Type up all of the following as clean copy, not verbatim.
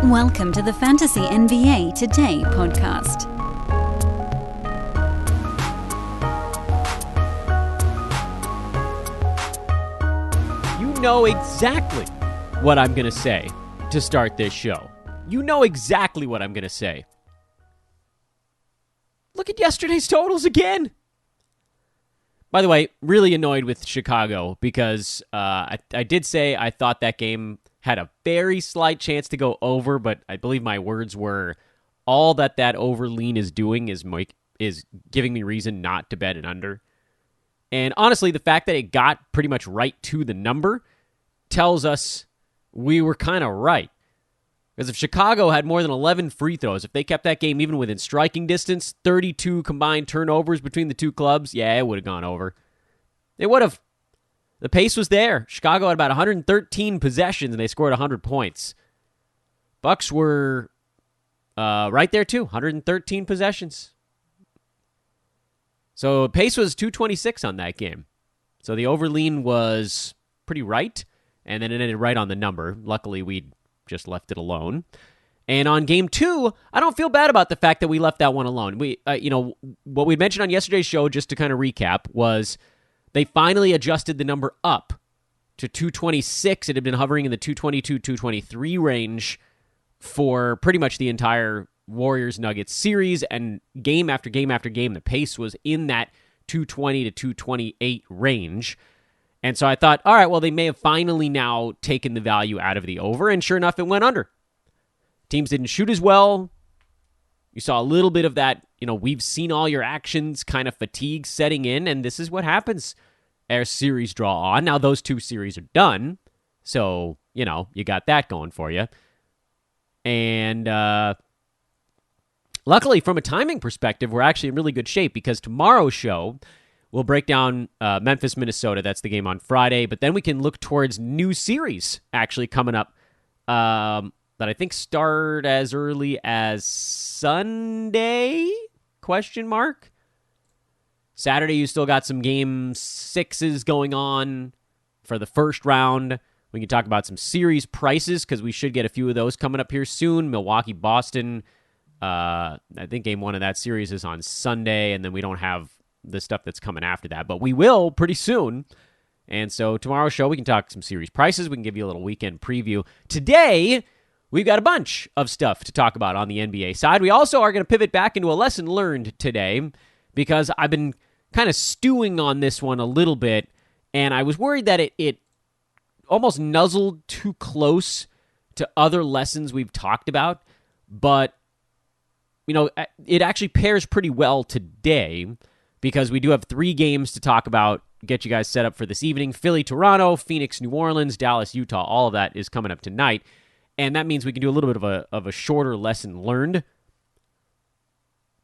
Welcome to the Fantasy NBA Today podcast. You know exactly what I'm going to say to start this show. You know exactly what I'm going to say. Look at yesterday's totals again. By the way, really annoyed with Chicago because I did say I thought that game had a very slight chance to go over, but I believe my words were, all that over lean is doing is giving me reason not to bet it under. And honestly, the fact that it got pretty much right to the number tells us we were kind of right. Because if Chicago had more than 11 free throws, if they kept that game even within striking distance, 32 combined turnovers between the two clubs, yeah, it would have gone over. It would have. The pace was there. Chicago had about 113 possessions, and they scored 100 points. Bucks were right there, too. 113 possessions. So pace was 226 on that game. So the overlean was pretty right, and then it ended right on the number. Luckily, we just left it alone. And on game 2, I don't feel bad about the fact that we left that one alone. We, what we mentioned on yesterday's show, just to kind of recap, was they finally adjusted the number up to 226. It had been hovering in the 222, 223 range for pretty much the entire Warriors-Nuggets series, and game after game after game, the pace was in that 220 to 228 range. And so I thought, all right, well, they may have finally now taken the value out of the over, and sure enough, it went under. Teams didn't shoot as well. You saw a little bit of that, we've seen all your actions kind of fatigue setting in, and this is what happens as series draw on. Now, those two series are done, so, you got that going for you. And luckily, from a timing perspective, we're actually in really good shape because tomorrow's show, we'll break down Memphis, Minnesota. That's the game on Friday, but then we can look towards new series actually coming up that I think start as early as Sunday? ? Saturday, you still got some game 6s going on for the first round. We can talk about some series prices because we should get a few of those coming up here soon. Milwaukee, Boston. I think game 1 of that series is on Sunday, and then we don't have the stuff that's coming after that, but we will pretty soon. And so tomorrow's show, we can talk some series prices. We can give you a little weekend preview. Today, we've got a bunch of stuff to talk about on the NBA side. We also are going to pivot back into a lesson learned today because I've been kind of stewing on this one a little bit, and I was worried that it almost nuzzled too close to other lessons we've talked about, but it actually pairs pretty well today because we do have 3 games to talk about, get you guys set up for this evening. Philly, Toronto, Phoenix, New Orleans, Dallas, Utah, all of that is coming up tonight. And that means we can do a little bit of a shorter lesson learned.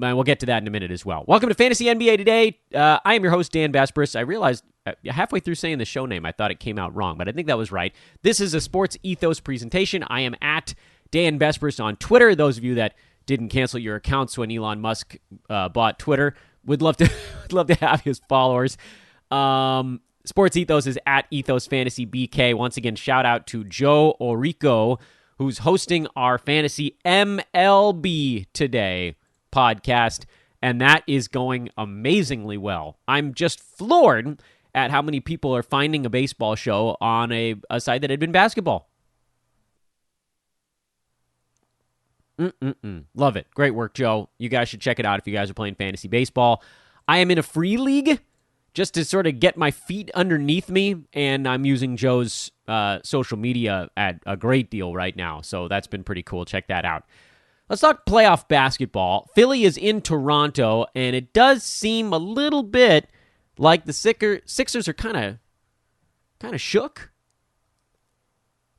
And we'll get to that in a minute as well. Welcome to Fantasy NBA Today. I am your host, Dan Basperis. I realized halfway through saying the show name, I thought it came out wrong, but I think that was right. This is a Sports Ethos presentation. I am at Dan Basperis on Twitter. Those of you that didn't cancel your accounts when Elon Musk bought Twitter, would love to have his followers. Sports Ethos is at Ethos Fantasy BK. Once again, shout out to Joe Orico, who's hosting our Fantasy MLB Today podcast, and that is going amazingly well. I'm just floored at how many people are finding a baseball show on a site that had been basketball. Love it. Great work, Joe. You guys should check it out if you guys are playing fantasy baseball. I am in a free league just to sort of get my feet underneath me, and I'm using Joe's social media at a great deal right now, so that's been pretty cool. Check that out. Let's talk playoff basketball. Philly is in Toronto, and it does seem a little bit like the Sixers are kind of shook.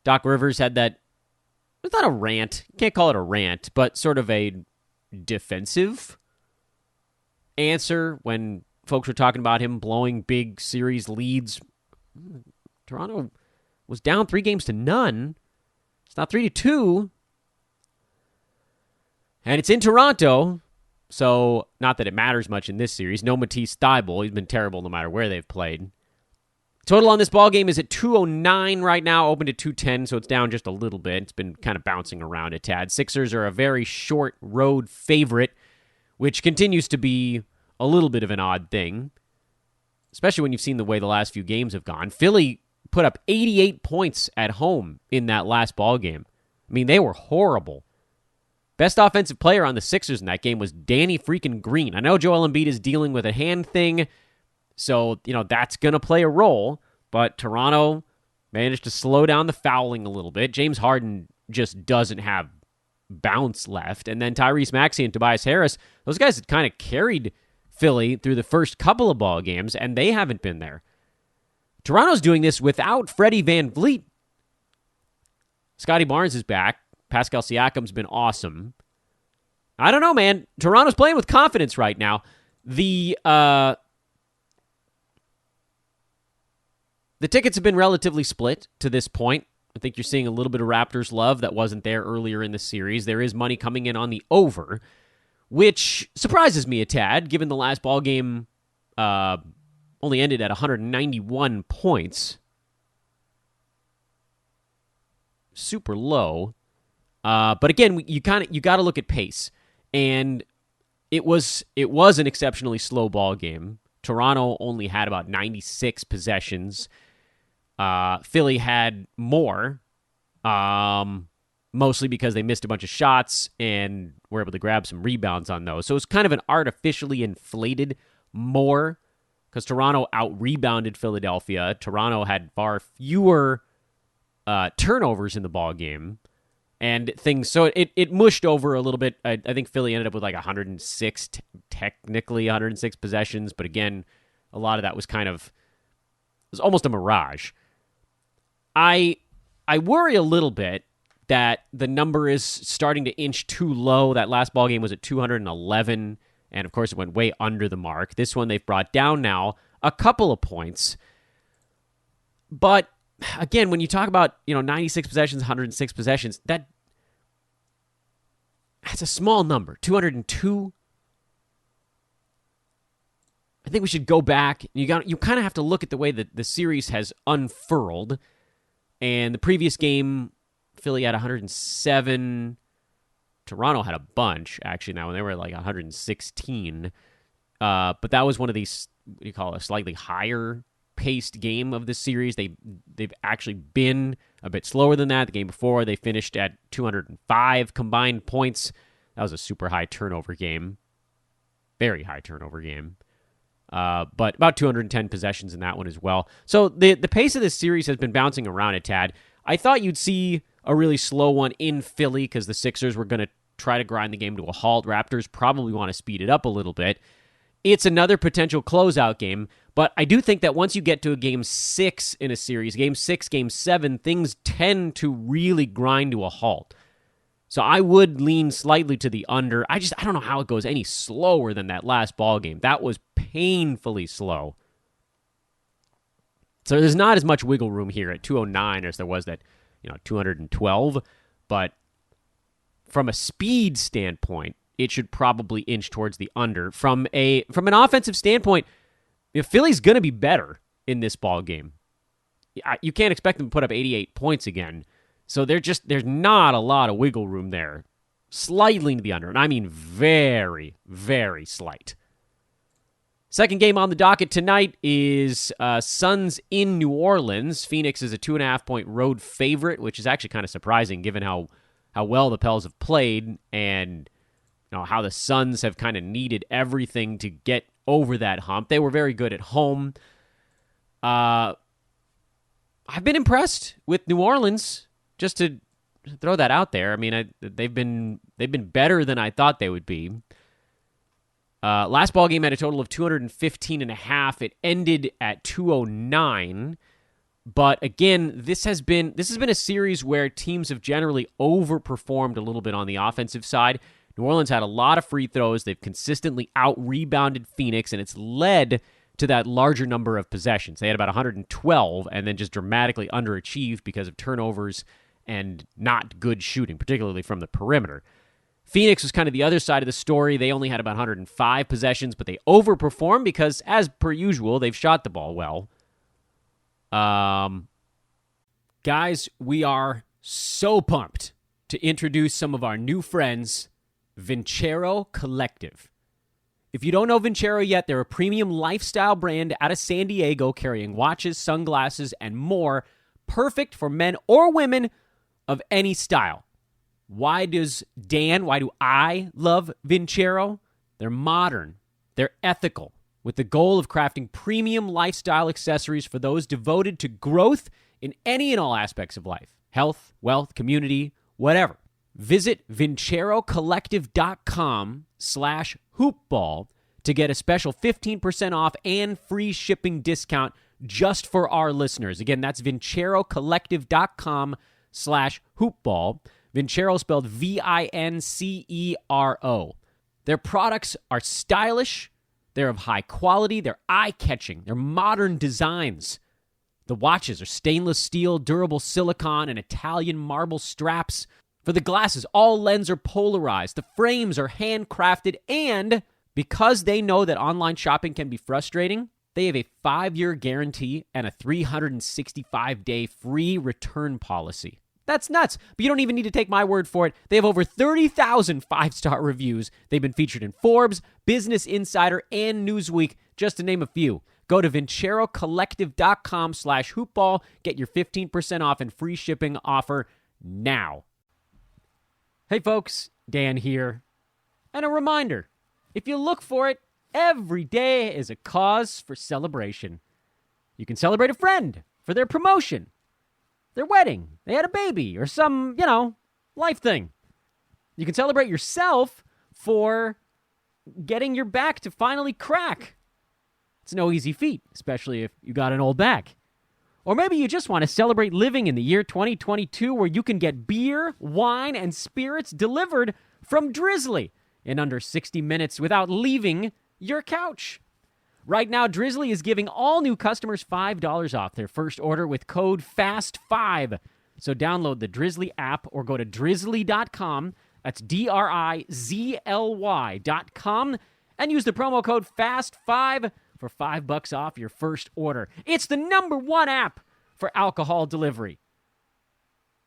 Doc Rivers had that, it's not a rant, you can't call it a rant, but sort of a defensive answer when folks were talking about him blowing big series leads. Toronto was down 3-0. It's not 3-2. And it's in Toronto, so not that it matters much in this series. No Matisse Thybulle. He's been terrible no matter where they've played. Total on this ball game is at 209 right now, open to 210, so it's down just a little bit. It's been kind of bouncing around a tad. Sixers are a very short road favorite, which continues to be a little bit of an odd thing, especially when you've seen the way the last few games have gone. Philly put up 88 points at home in that last ball game. I mean, they were horrible. Best offensive player on the Sixers in that game was Danny freaking Green. I know Joel Embiid is dealing with a hand thing, so, that's going to play a role, but Toronto managed to slow down the fouling a little bit. James Harden just doesn't have bounce left. And then Tyrese Maxey and Tobias Harris, those guys had kind of carried Philly through the first couple of ball games, and they haven't been there. Toronto's doing this without Freddie VanVleet. Scotty Barnes is back. Pascal Siakam's been awesome. I don't know, man. Toronto's playing with confidence right now. The tickets have been relatively split to this point. I think you're seeing a little bit of Raptors love that wasn't there earlier in the series. There is money coming in on the over, which surprises me a tad, given the last ball game only ended at 191 points. Super low. But again, you got to look at pace, and it was an exceptionally slow ball game. Toronto only had about 96 possessions. Philly had more, mostly because they missed a bunch of shots and were able to grab some rebounds on those. So it's kind of an artificially inflated more because Toronto out-rebounded Philadelphia. Toronto had far fewer turnovers in the ball game. And things, so it mushed over a little bit. I think Philly ended up with like 106, technically 106 possessions. But again, a lot of that was it was almost a mirage. I worry a little bit that the number is starting to inch too low. That last ball game was at 211, and of course it went way under the mark. This one they've brought down now a couple of points. But again, when you talk about 96 possessions, 106 possessions, that's a small number. 202. I think we should go back. You kind of have to look at the way that the series has unfurled. And the previous game, Philly had 107. Toronto had a bunch, actually, now, when they were at like 116. But that was one of these, a slightly higher paced game of this series. They've actually been a bit slower than that. The game before, they finished at 205 combined points. That was a super high turnover game. Very high turnover game. But about 210 possessions in that one as well. So the pace of this series has been bouncing around a tad. I thought you'd see a really slow one in Philly because the Sixers were going to try to grind the game to a halt. Raptors probably want to speed it up a little bit. It's another potential closeout game, but I do think that once you get to a game 6 in a series, game 6, game 7, things tend to really grind to a halt. So I would lean slightly to the under. I don't know how it goes any slower than that last ball game. That was painfully slow. So there's not as much wiggle room here at 209 as there was at 212. But from a speed standpoint, it should probably inch towards the under. From an offensive standpoint, Philly's going to be better in this ball game. You can't expect them to put up 88 points again. So there's not a lot of wiggle room there. Slightly to the under, and I mean very, very slight. Second game on the docket tonight is Suns in New Orleans. Phoenix is a 2.5-point road favorite, which is actually kind of surprising given how well the Pels have played and how the Suns have kind of needed everything to get over that hump. They were very good at home. I've been impressed with New Orleans. Just to throw that out there, I mean, they've been better than I thought they would be. Last ball game had a total of 215.5. It ended at 209. But again, this has been a series where teams have generally overperformed a little bit on the offensive side. New Orleans had a lot of free throws. They've consistently out-rebounded Phoenix, and it's led to that larger number of possessions. They had about 112 and then just dramatically underachieved because of turnovers and not good shooting, particularly from the perimeter. Phoenix was kind of the other side of the story. They only had about 105 possessions, but they overperformed because, as per usual, they've shot the ball well. Guys, we are so pumped to introduce some of our new friends, Vincero Collective. If you don't know Vincero yet, they're a premium lifestyle brand out of San Diego carrying watches, sunglasses, and more, perfect for men or women of any style. Why do I love Vincero? They're modern, they're ethical, with the goal of crafting premium lifestyle accessories for those devoted to growth in any and all aspects of life. Health, wealth, community, whatever. Visit vincerocollective.com/hoopball to get a special 15% off and free shipping discount just for our listeners. Again, that's vincerocollective.com/hoopball. Vincero spelled Vincero. Their products are stylish, they're of high quality, they're eye-catching, they're modern designs. The watches are stainless steel, durable silicone, and Italian marble straps. For the glasses, all lenses are polarized. The frames are handcrafted, and because they know that online shopping can be frustrating, they have a 5-year guarantee and a 365-day free return policy. That's nuts, but you don't even need to take my word for it. They have over 30,000 5-star reviews. They've been featured in Forbes, Business Insider, and Newsweek, just to name a few. Go to vincerocollective.com/hoopball. Get your 15% off and free shipping offer now. Hey folks, Dan here. And a reminder, if you look for it, every day is a cause for celebration. You can celebrate a friend for their promotion, their wedding, they had a baby, or some, life thing. You can celebrate yourself for getting your back to finally crack. It's no easy feat, especially if you got an old back. Or maybe you just want to celebrate living in the year 2022 where you can get beer, wine, and spirits delivered from Drizzly in under 60 minutes without leaving your couch. Right now, Drizzly is giving all new customers $5 off their first order with code FAST5. So download the Drizzly app or go to drizzly.com, that's DRIZLY.com, and use the promo code FAST5 for $5 off your first order. It's the #1 app for alcohol delivery.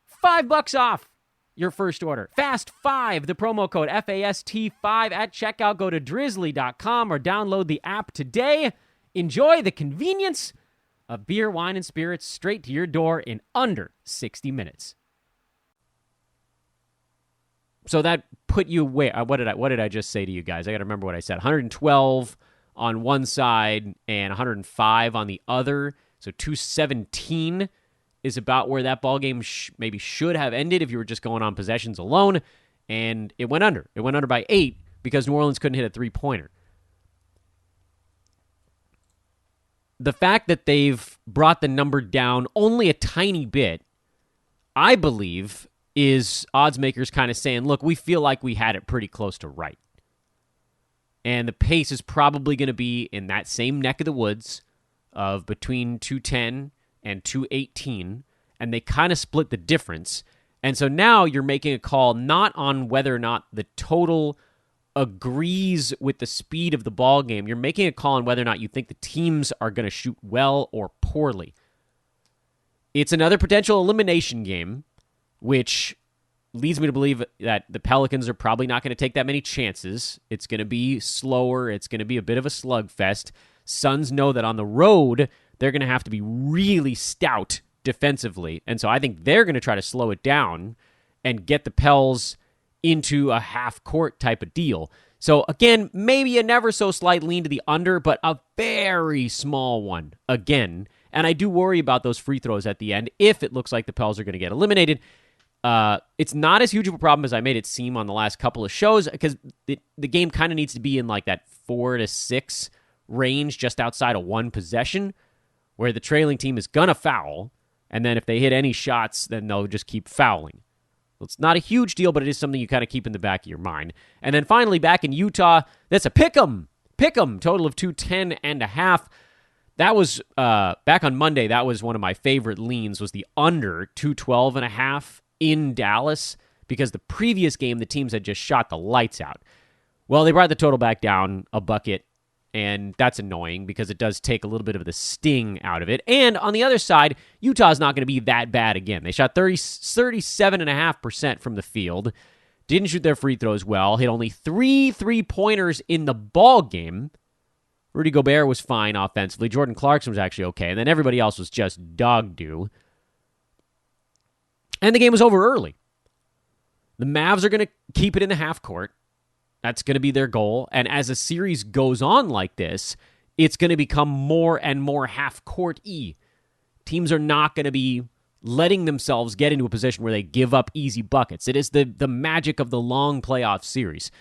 $5 off your first order. FAST5, the promo code FAST5 at checkout. Go to drizzly.com or download the app today. Enjoy the convenience of beer, wine, and spirits straight to your door in under 60 minutes. So that put you where? What did I just say to you guys? I got to remember what I said. 112 on one side and 105 on the other. So 217 is about where that ball game maybe should have ended if you were just going on possessions alone. And it went under. It went under by 8 because New Orleans couldn't hit a three-pointer. The fact that they've brought the number down only a tiny bit, I believe, is odds makers kind of saying, look, we feel like we had it pretty close to right. And the pace is probably going to be in that same neck of the woods of between 210 and 218, and they kind of split the difference. And so now you're making a call not on whether or not the total agrees with the speed of the ball game. You're making a call on whether or not you think the teams are going to shoot well or poorly. It's another potential elimination game, which leads me to believe that the Pelicans are probably not going to take that many chances. It's going to be slower. It's going to be a bit of a slugfest. Suns know that on the road, they're going to have to be really stout defensively. And so I think they're going to try to slow it down and get the Pels into a half-court type of deal. So again, maybe a never so slight lean to the under, but a very small one again. And I do worry about those free throws at the end if it looks like the Pels are going to get eliminated. It's not as huge of a problem as I made it seem on the last couple of shows because the game kind of needs to be in like that 4 to 6 range just outside of one possession where the trailing team is going to foul, and then if they hit any shots, then they'll just keep fouling. Well, it's not a huge deal, but it is something you kind of keep in the back of your mind. And then finally, back in Utah, that's a pick'em, total of 210.5. That was, back on Monday, that was one of my favorite leans, was the under 212.5 in Dallas, because the previous game, the teams had just shot the lights out. Well, they brought the total back down a bucket And that's annoying because it does take a little bit of the sting out of it. And on the other side, Utah's not going to be that bad again. They shot 37.5% from the field. Didn't shoot their free throws well. Hit only 3 3-pointers in the ball game. Rudy Gobert was fine offensively. Jordan Clarkson was actually okay. And then everybody else was just dog doo. And the game was over early. The Mavs are going to keep it in the half court. That's going to be their goal. And as a series goes on like this, it's going to become more and more half-court-y. Teams are not going to be letting themselves get into a position where they give up easy buckets. It is the magic of the long playoff series.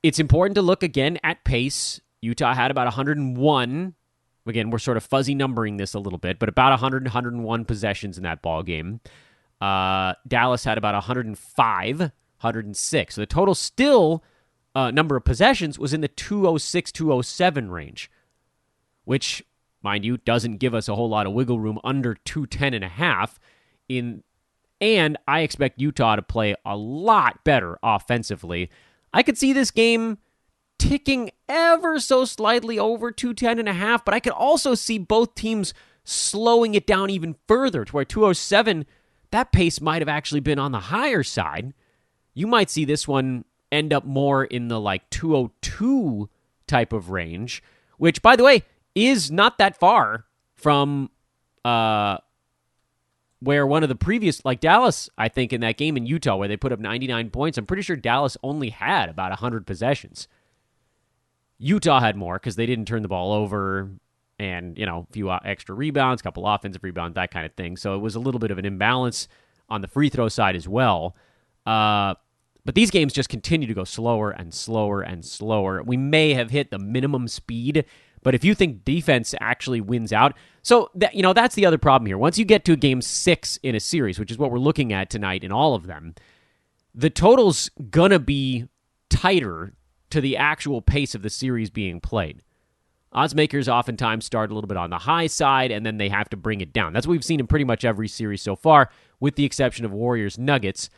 It's important to look again at pace. Utah had about 101. Again, we're sort of fuzzy numbering this a little bit, but about 100, 101 possessions in that ball game. Dallas had about 105, 106. So the total still number of possessions was in the 206, 207 range, which, mind you, doesn't give us a whole lot of wiggle room under 210.5. And I expect Utah to play a lot better offensively. I could see this game ticking ever so slightly over 210.5, but I could also see both teams slowing it down even further to where 207, that pace might have actually been on the higher side. You might see this one end up more in the 202 type of range, which, by the way, is not that far from where one of the previous, Dallas, I think, in that game in Utah where they put up 99 points, I'm pretty sure Dallas only had about 100 possessions. Utah had more because they didn't turn the ball over and, a few extra rebounds, a couple offensive rebounds, that kind of thing. So it was a little bit of an imbalance on the free throw side as well. But these games just continue to go slower and slower and slower. We may have hit the minimum speed, but if you think defense actually wins out, so that's the other problem here. Once you get to game 6 in a series, which is what we're looking at tonight in all of them, the total's gonna be tighter to the actual pace of the series being played. Odds makers oftentimes start a little bit on the high side, and then they have to bring it down. That's what we've seen in pretty much every series so far, with the exception of Warriors-Nuggets.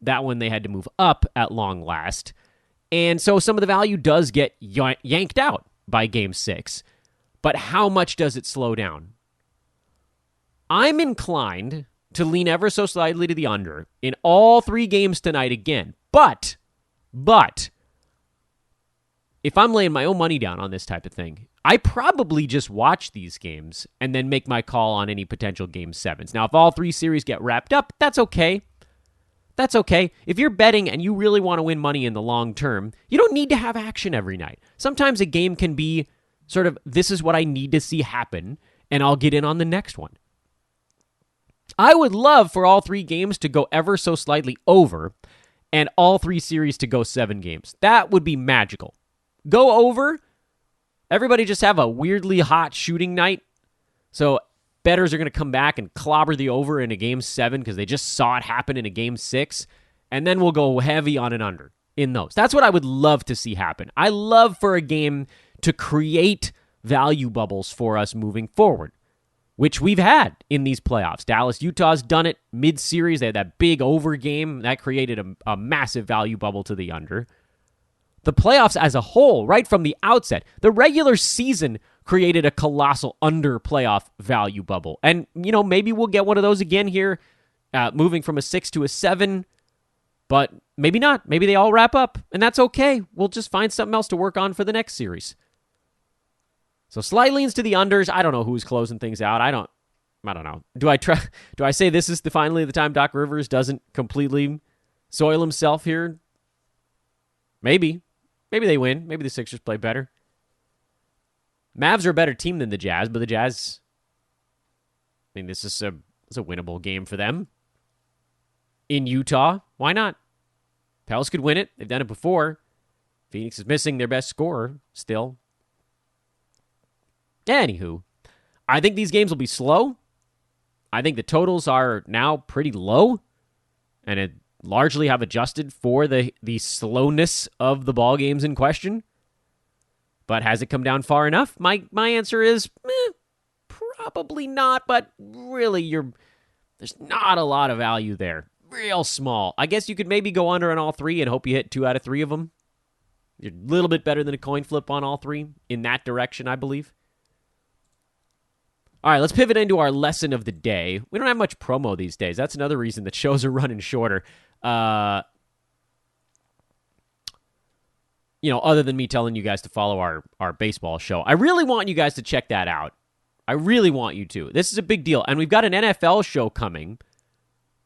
That one they had to move up at long last. And so some of the value does get yanked out by Game 6. But how much does it slow down? I'm inclined to lean ever so slightly to the under in all 3 games tonight again. But, if I'm laying my own money down on this type of thing, I probably just watch these games and then make my call on any potential Game 7s. Now, if all 3 series get wrapped up, that's okay. That's okay. If you're betting and you really want to win money in the long term, you don't need to have action every night. Sometimes a game can be sort of, this is what I need to see happen, and I'll get in on the next one. I would love for all 3 games to go ever so slightly over and all 3 series to go 7 games. That would be magical. Go over. Everybody just have a weirdly hot shooting night. So bettors are going to come back and clobber the over in a Game 7 because they just saw it happen in a Game 6. And then we'll go heavy on an under in those. That's what I would love to see happen. I love for a game to create value bubbles for us moving forward, which we've had in these playoffs. Dallas-Utah's done it mid-series. They had that big over game. That created a massive value bubble to the under. The playoffs as a whole, right from the outset, the regular season created a colossal under playoff value bubble. And, maybe we'll get one of those again here, moving from a 6 to a 7, but maybe not. Maybe they all wrap up, and that's okay. We'll just find something else to work on for the next series. So slight leans to the unders. I don't know who's closing things out. I don't know. Do I say this is finally the time Doc Rivers doesn't completely soil himself here? Maybe. Maybe they win. Maybe the Sixers play better. Mavs are a better team than the Jazz, but the Jazz, this is a winnable game for them. In Utah, why not? Pels could win it. They've done it before. Phoenix is missing their best scorer still. Anywho, I think these games will be slow. I think the totals are now pretty low, and it largely have adjusted for the slowness of the ball games in question. But has it come down far enough? My answer is probably not, but really there's not a lot of value there. Real small. I guess you could maybe go under on all 3 and hope you hit 2 out of 3 of them. You're a little bit better than a coin flip on all three in that direction, I believe. All right, let's pivot into our lesson of the day. We don't have much promo these days. That's another reason that shows are running shorter. Other than me telling you guys to follow our baseball show. I really want you guys to check that out. I really want you to. This is a big deal. And we've got an NFL show coming.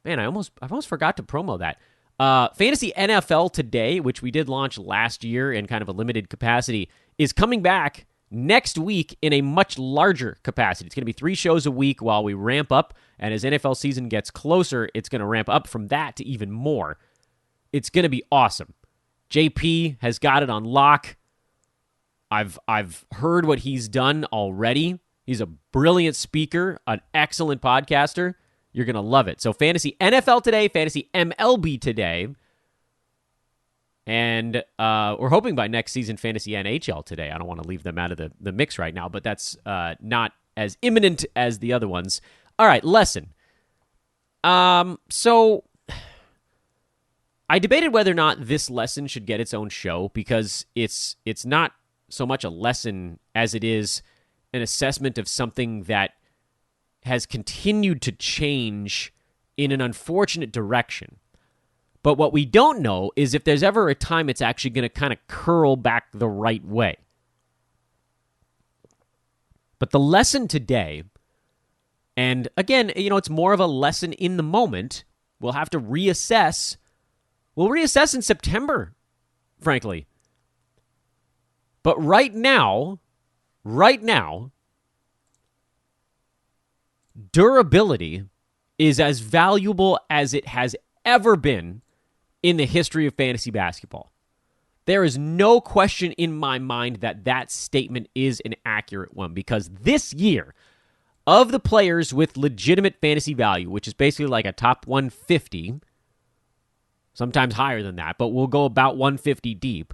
Man, I almost forgot to promo that. Fantasy NFL Today, which we did launch last year in kind of a limited capacity, is coming back next week in a much larger capacity. It's going to be 3 shows a week while we ramp up, and as NFL season gets closer, it's going to ramp up from that to even more. It's going to be awesome. JP has got it on lock. I've heard what he's done already. He's a brilliant speaker, an excellent podcaster. You're going to love it. So Fantasy NFL Today, Fantasy MLB Today, and we're hoping by next season Fantasy NHL Today. I don't want to leave them out of the mix right now, but that's not as imminent as the other ones. All right, lesson. So I debated whether or not this lesson should get its own show because it's not so much a lesson as it is an assessment of something that has continued to change in an unfortunate direction. But what we don't know is if there's ever a time it's actually going to kind of curl back the right way. But the lesson today, and again, it's more of a lesson in the moment. We'll have to reassess. We'll reassess in September, frankly. But right now, durability is as valuable as it has ever been in the history of fantasy basketball. There is no question in my mind that statement is an accurate one because this year, of the players with legitimate fantasy value, which is basically like a top 150, sometimes higher than that, but we'll go about 150 deep,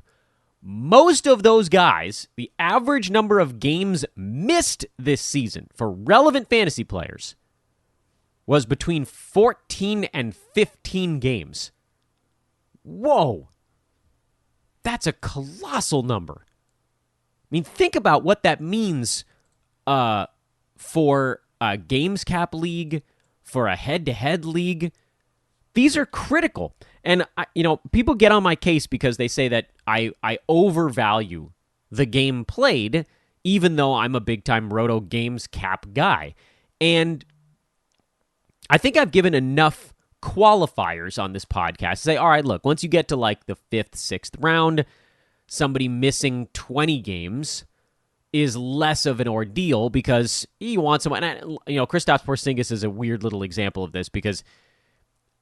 most of those guys, the average number of games missed this season for relevant fantasy players was between 14 and 15 games. Whoa. That's a colossal number. I mean, think about what that means for a games cap league, for a head-to-head league. These are critical. And, people get on my case because they say that I overvalue the game played, even though I'm a big-time Roto Games cap guy. And I think I've given enough qualifiers on this podcast to say, all right, look, once you get to like the 5th, 6th round, somebody missing 20 games is less of an ordeal because you want someone. Kristaps Porzingis is a weird little example of this because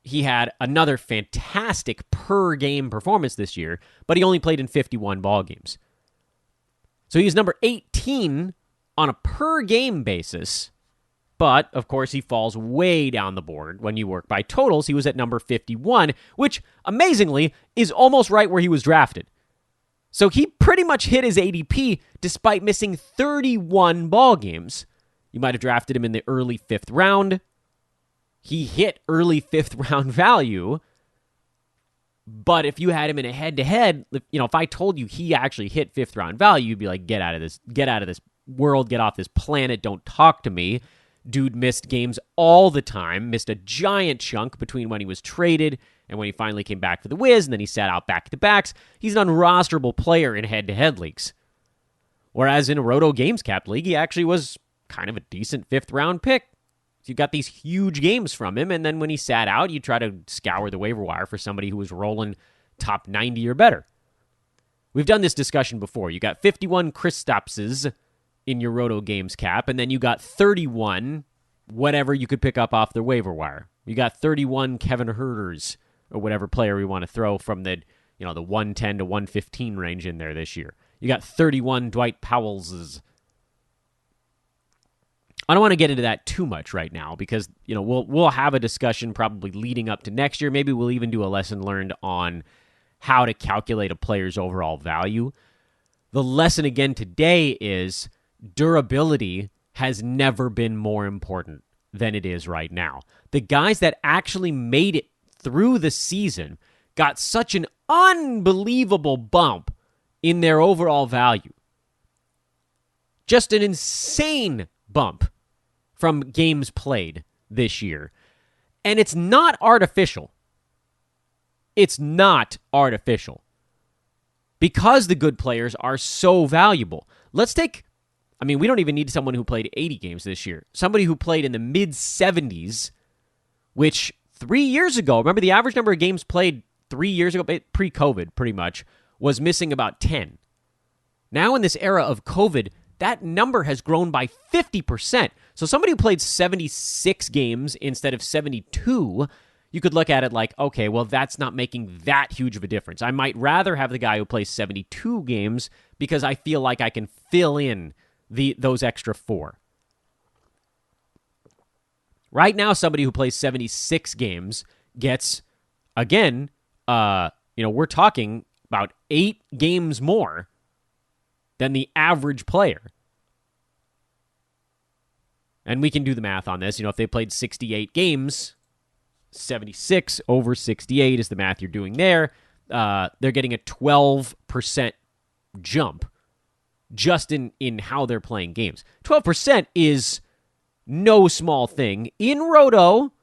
he had another fantastic per-game performance this year, but he only played in 51 ball games. So he's number 18 on a per-game basis, but, of course, he falls way down the board. When you work by totals, he was at number 51, which, amazingly, is almost right where he was drafted. So he pretty much hit his ADP despite missing 31 ball games. You might have drafted him in the early 5th round. He hit early 5th round value, but if you had him in a head-to-head, if I told you he actually hit 5th round value, you'd be like, get out of this world, get off this planet, don't talk to me. Dude missed games all the time, missed a giant chunk between when he was traded and when he finally came back for the Wiz, and then he sat out back-to-backs. He's an unrosterable player in head-to-head leagues. Whereas in a Roto Games Cap League, he actually was kind of a decent 5th round pick. So you got these huge games from him, and then when he sat out, you try to scour the waiver wire for somebody who was rolling top 90 or better. We've done this discussion before. You got 51 Kristapses in your Roto Games cap, and then you got 31 whatever you could pick up off the waiver wire. You got 31 Kevin Huerters, or whatever player we want to throw from the 110 to 115 range in there this year. You got 31 Dwight Powell's. I don't want to get into that too much right now because, we'll have a discussion probably leading up to next year. Maybe we'll even do a lesson learned on how to calculate a player's overall value. The lesson again today is durability has never been more important than it is right now. The guys that actually made it through the season got such an unbelievable bump in their overall value. Just an insane bump from games played this year. And it's not artificial. It's not artificial. Because the good players are so valuable. Let's take, we don't even need someone who played 80 games this year. Somebody who played in the mid-70s, which 3 years ago, remember the average number of games played 3 years ago, pre-COVID pretty much, was missing about 10. Now in this era of COVID, that number has grown by 50%. So somebody who played 76 games instead of 72, you could look at it like, okay, well, that's not making that huge of a difference. I might rather have the guy who plays 72 games because I feel like I can fill in those extra 4. Right now, somebody who plays 76 games gets, again, we're talking about 8 games more than the average player. And we can do the math on this. If they played 68 games, 76 over 68 is the math you're doing there. They're getting a 12% jump just in how they're playing games. 12% is no small thing in Roto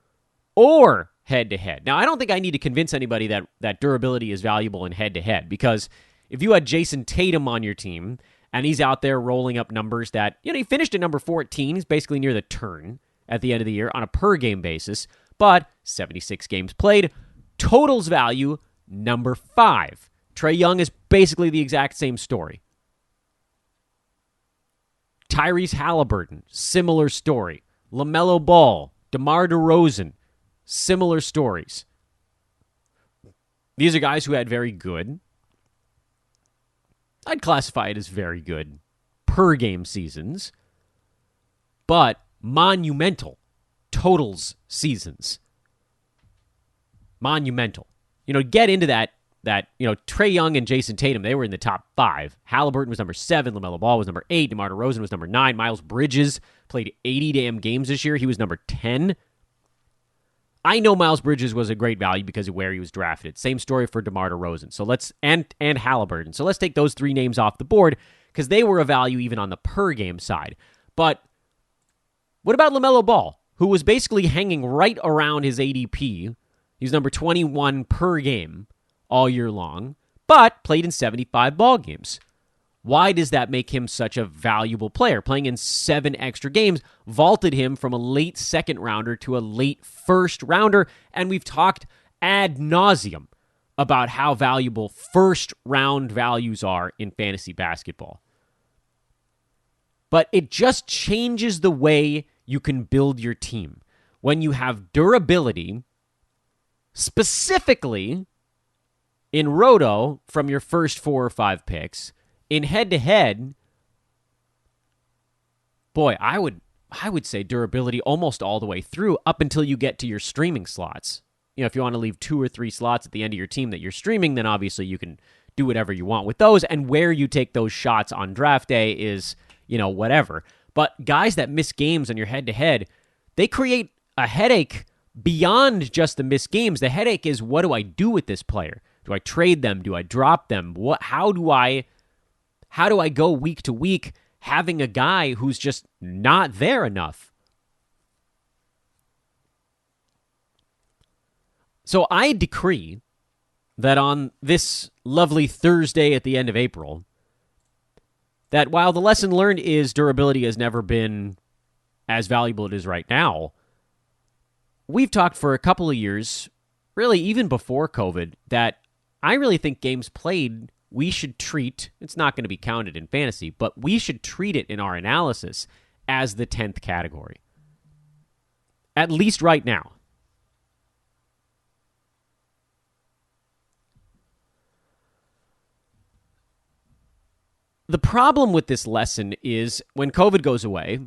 or head-to-head. Now, I don't think I need to convince anybody that durability is valuable in head-to-head, because if you had Jason Tatum on your team and he's out there rolling up numbers that, he finished at number 14. He's basically near the turn at the end of the year on a per-game basis, but 76 games played. Totals value, number 5. Trey Young is basically the exact same story. Tyrese Halliburton, similar story. Lamella Ball, DeMar DeRozan, similar stories. These are guys who had very good, I'd classify it as very good per-game seasons, but monumental totals seasons. Monumental. Get into that, Trey Young and Jason Tatum, they were in the top 5. Halliburton was number 7. LaMelo Ball was number 8. DeMar DeRozan was number 9. Miles Bridges played 80 damn games this year. He was number 10. I know Miles Bridges was a great value because of where he was drafted. Same story for DeMar DeRozan. So and Halliburton. So let's take those 3 names off the board because they were a value even on the per-game side. But what about LaMelo Ball, who was basically hanging right around his ADP? He's number 21 per game all year long, but played in 75 ball games. Why does that make him such a valuable player? Playing in 7 extra games vaulted him from a late second rounder to a late first rounder, and we've talked ad nauseum about how valuable first round values are in fantasy basketball. But it just changes the way you can build your team. When you have durability, specifically in Roto from your first 4 or 5 picks, in head-to-head, boy, I would say durability almost all the way through up until you get to your streaming slots. If you want to leave 2 or 3 slots at the end of your team that you're streaming, then obviously you can do whatever you want with those. And where you take those shots on draft day is, whatever. But guys that miss games on your head-to-head, they create a headache beyond just the missed games. The headache is, what do I do with this player? Do I trade them? Do I drop them? How do I go week to week having a guy who's just not there enough? So I decree that on this lovely Thursday at the end of April, that while the lesson learned is durability has never been as valuable as it is right now, we've talked for a couple of years, really even before COVID, that I really think games played we should treat, it's not going to be counted in fantasy, but we should treat it in our analysis as the 10th category. At least right now. The problem with this lesson is when COVID goes away,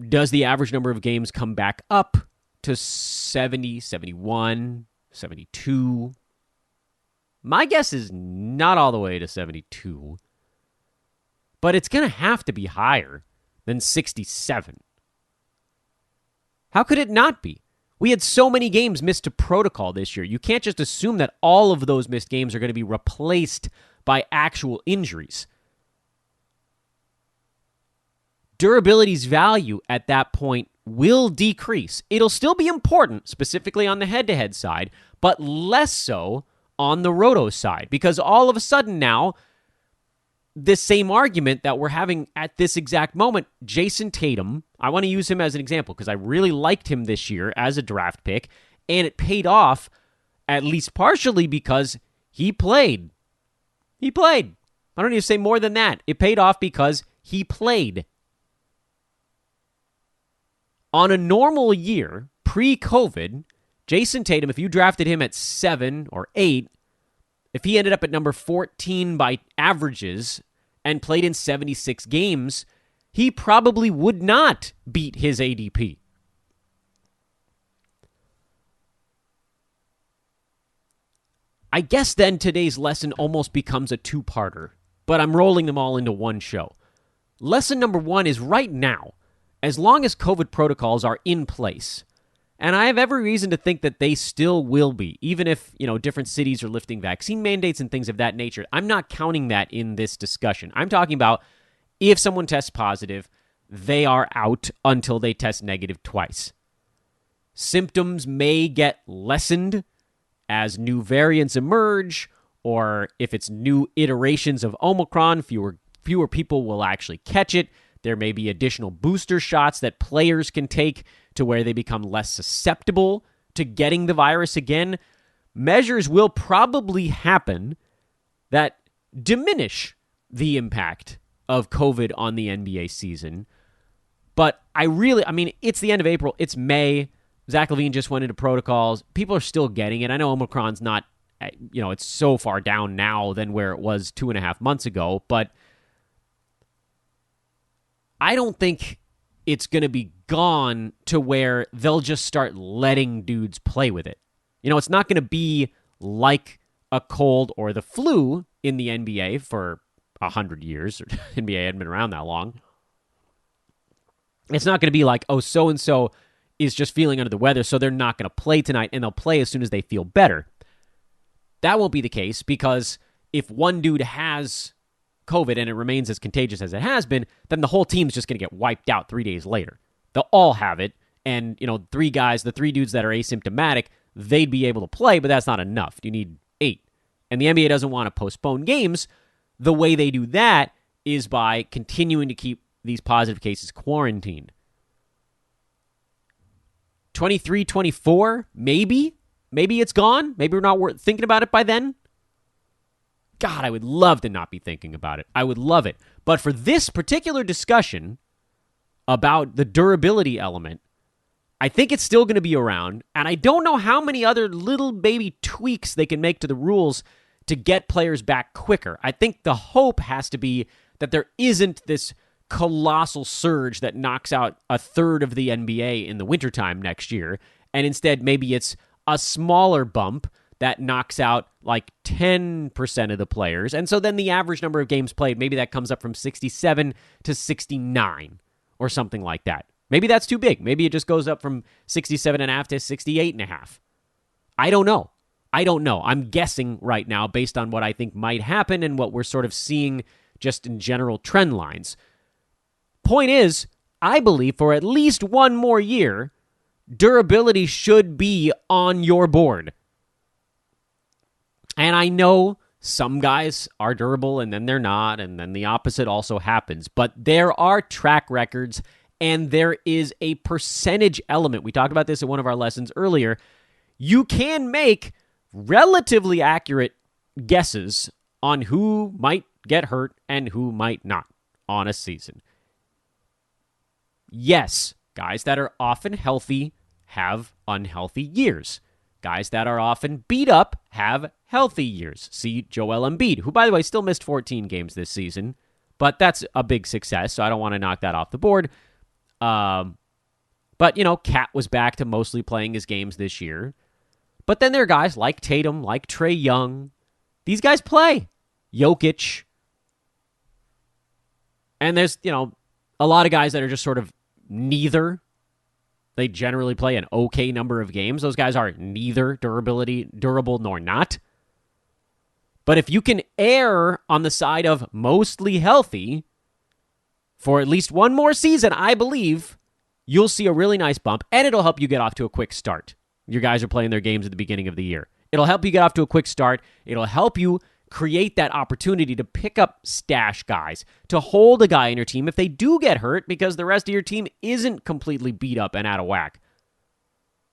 does the average number of games come back up to 70, 71, 72? My guess is not all the way to 72, but it's going to have to be higher than 67. How could it not be? We had so many games missed to protocol this year. You can't just assume that all of those missed games are going to be replaced by actual injuries. Durability's value at that point will decrease. It'll still be important, specifically on the head-to-head side, but less so on the roto side, because all of a sudden now, this same argument that we're having at this exact moment, Jason Tatum, I want to use him as an example because I really liked him this year as a draft pick, and it paid off at least partially because he played. He played. I don't need to say more than that. It paid off because he played. On a normal year, pre-COVID, Jason Tatum, if you drafted him at 7 or 8, if he ended up at number 14 by averages and played in 76 games, he probably would not beat his ADP. I guess then today's lesson almost becomes a two-parter, but I'm rolling them all into one show. Lesson number 1 is right now, as long as COVID protocols are in place, and I have every reason to think that they still will be, even if, different cities are lifting vaccine mandates and things of that nature. I'm not counting that in this discussion. I'm talking about if someone tests positive, they are out until they test negative twice. Symptoms may get lessened as new variants emerge, or if it's new iterations of Omicron, fewer people will actually catch it. There may be additional booster shots that players can take to where they become less susceptible to getting the virus again. Measures will probably happen that diminish the impact of COVID on the NBA season. But it's the end of April. It's May. Zach LaVine just went into protocols. People are still getting it. I know Omicron's not, it's so far down now than where it was 2.5 months ago, but I don't think it's going to be gone to where they'll just start letting dudes play with it. It's not going to be like a cold or the flu in the NBA for 100 years. NBA hadn't been around that long. It's not going to be like, oh, so-and-so is just feeling under the weather, so they're not going to play tonight, and they'll play as soon as they feel better. That won't be the case, because if one dude has COVID and it remains as contagious as it has been, then the whole team's just going to get wiped out 3 days later. They'll all have it, and, the 3 dudes that are asymptomatic, they'd be able to play, but that's not enough. You need 8. And the NBA doesn't want to postpone games. The way they do that is by continuing to keep these positive cases quarantined. 23, 24, maybe it's gone. Maybe we're not thinking about it by then. God, I would love to not be thinking about it. I would love it. But for this particular discussion about the durability element, I think it's still going to be around, and I don't know how many other little baby tweaks they can make to the rules to get players back quicker. I think the hope has to be that there isn't this colossal surge that knocks out a third of the NBA in the wintertime next year, and instead maybe it's a smaller bump that knocks out like 10% of the players, and so then the average number of games played, maybe that comes up from 67 to 69 or something like that. Maybe that's too big. Maybe it just goes up from 67.5 to 68.5. I don't know. I'm guessing right now based on what I think might happen and what we're sort of seeing just in general trend lines. Point is, I believe for at least one more year, durability should be on your board. And I know some guys are durable and then they're not, and then the opposite also happens. But there are track records and there is a percentage element. We talked about this in one of our lessons earlier. You can make relatively accurate guesses on who might get hurt and who might not on a season. Yes, guys that are often healthy have unhealthy years. Guys that are often beat up have healthy years. See Joel Embiid, who, by the way, still missed 14 games this season, but that's a big success, so I don't want to knock that off the board. But, Cat was back to mostly playing his games this year. But then there are guys like Tatum, like Trey Young. These guys play. Jokic. And there's, a lot of guys that are just sort of neither. They generally play an okay number of games. Those guys are neither durable nor not. But if you can err on the side of mostly healthy for at least one more season, I believe you'll see a really nice bump, and it'll help you get off to a quick start. Your guys are playing their games at the beginning of the year. It'll help you get off to a quick start. It'll help you create that opportunity to pick up stash guys, to hold a guy in your team if they do get hurt because the rest of your team isn't completely beat up and out of whack.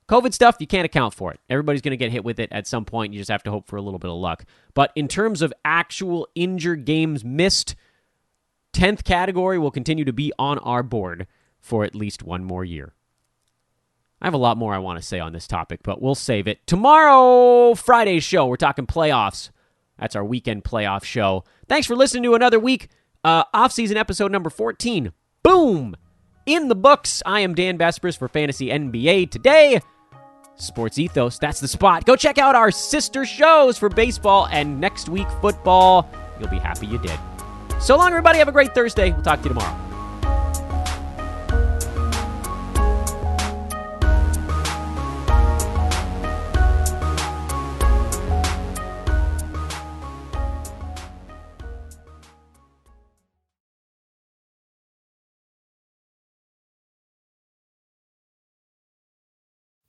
COVID stuff, you can't account for it. Everybody's going to get hit with it at some point. You just have to hope for a little bit of luck. But in terms of actual injured games missed, 10th category will continue to be on our board for at least one more year. I have a lot more I want to say on this topic, but we'll save it. Tomorrow, Friday's show, we're talking playoffs. That's our weekend playoff show. Thanks for listening to another week. Off-season episode number 14. Boom! In the books. I am Dan Vespers for Fantasy NBA Today. Sports Ethos, that's the spot. Go check out our sister shows for baseball and next week football. You'll be happy you did. So long, everybody. Have a great Thursday. We'll talk to you tomorrow.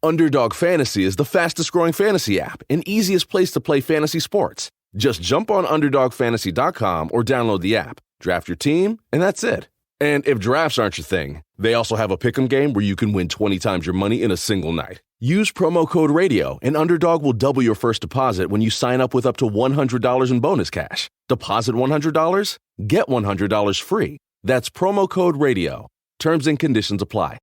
Underdog Fantasy is the fastest-growing fantasy app and easiest place to play fantasy sports. Just jump on UnderdogFantasy.com or download the app, draft your team, and that's it. And if drafts aren't your thing, they also have a pick'em game where you can win 20 times your money in a single night. Use promo code RADIO, and Underdog will double your first deposit when you sign up with up to $100 in bonus cash. Deposit $100, get $100 free. That's promo code RADIO. Terms and conditions apply.